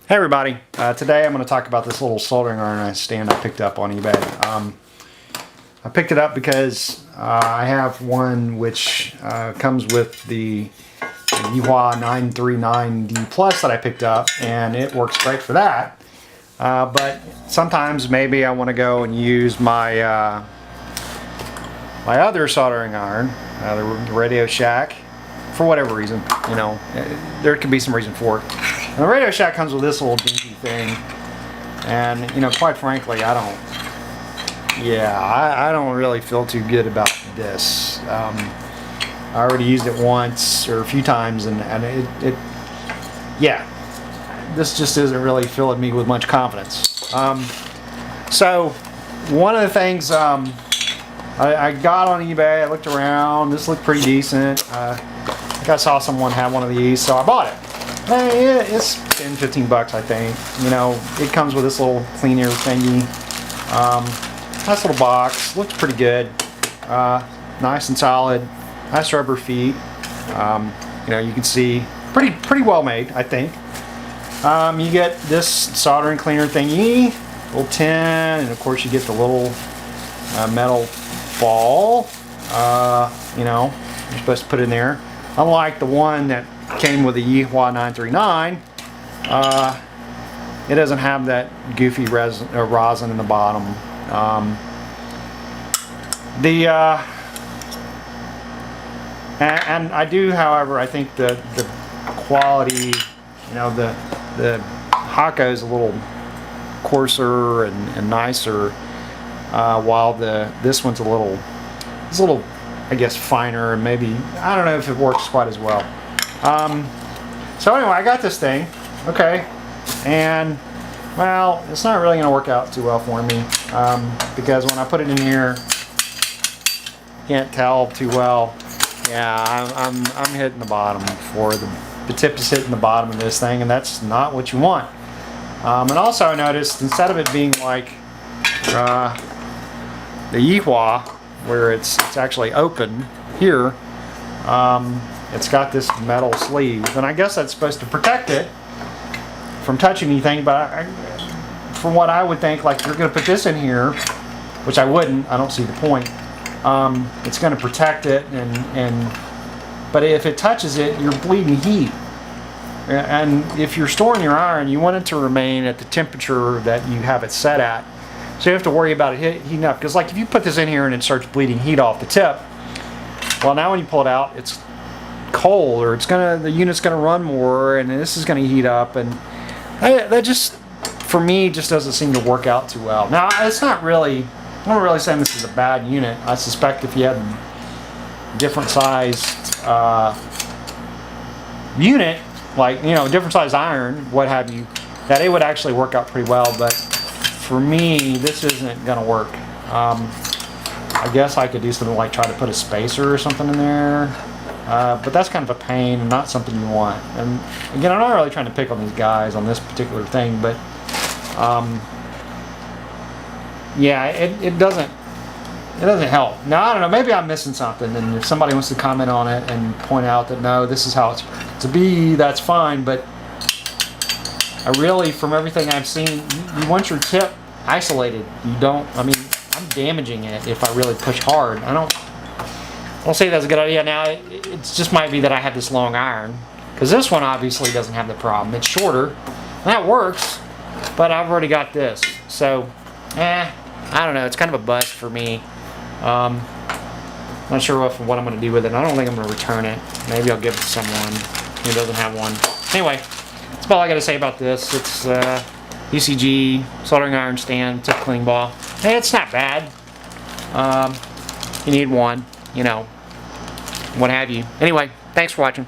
Hey everybody, today I'm going to talk about this little soldering iron stand I picked up on eBay. I picked it up because I have one which comes with the ECG 939D Plus that I picked up, and it works great for that. But sometimes maybe I want to go and use my my other soldering iron, the Radio Shack, for whatever reason. You know, there could be some reason for it. And the Radio Shack comes with this little dinky thing, and you know, quite frankly, I don't really feel too good about this. I already used it once or a few times, and this just isn't really filling me with much confidence. So one of the things I got on eBay, I looked around, this looked pretty decent. I think I saw someone have one of these, so I bought it. It's 10-15 bucks, I think. You know, it comes with this little clean air thingy. Nice little box, looks pretty good. Nice and solid. Nice rubber feet. You know, you can see pretty well made, I think. You get this soldering cleaner thingy, little tin, and of course you get the little metal ball. You know, you're supposed to put in there. Unlike the one that came with the ECG 939, it doesn't have that goofy rosin in the bottom. And I do, however, I think the quality, you know, the Hako is a little coarser and nicer, while this one's a little, I guess, finer, and maybe, I don't know if it works quite as well. So anyway, I got this thing, okay, and well, it's not really going to work out too well for me, because when I put it in here, can't tell too well. Yeah, I'm hitting the bottom for the tip is hitting the bottom of this thing, and that's not what you want. And also I noticed, instead of it being like the ECG, where it's actually open here, it's got this metal sleeve, and I guess that's supposed to protect it from touching anything, but from what I would think, like, you're going to put this in here, which I wouldn't, I don't see the point. It's going to protect it, but if it touches it, you're bleeding heat. And if you're storing your iron, you want it to remain at the temperature that you have it set at. So you have to worry about it heating up, because like if you put this in here and it starts bleeding heat off the tip, well, now when you pull it out, it's cold, or the unit's gonna run more, and this is gonna heat up, and that just, for me, just doesn't seem to work out too well. Now, it's not really, I'm not really saying this is a bad unit. I suspect if you had different sized unit, like, you know, different size iron, what have you, that it would actually work out pretty well, but for me, this isn't gonna work. I guess I could do something like try to put a spacer or something in there, but that's kind of a pain and not something you want. And again, I'm not really trying to pick on these guys on this particular thing, but yeah, it doesn't help. Now, I don't know, maybe I'm missing something, and if somebody wants to comment on it and point out that no, this is how it's to be, that's fine, but I really, from everything I've seen, you want your tip isolated. You don't, I mean, I'm damaging it if I really push hard. I don't say that's a good idea. Now, it just might be that I have this long iron, because this one obviously doesn't have the problem. It's shorter, and that works, but I've already got this. So, I don't know. It's kind of a bust for me. Not sure what I'm going to do with it. I don't think I'm going to return it. Maybe I'll give it to someone who doesn't have one. Anyway, that's all I got to say about this. It's ECG Soldering Iron Stand, tip cleaning ball. Hey, it's not bad. You need one, you know, what have you. Anyway, thanks for watching.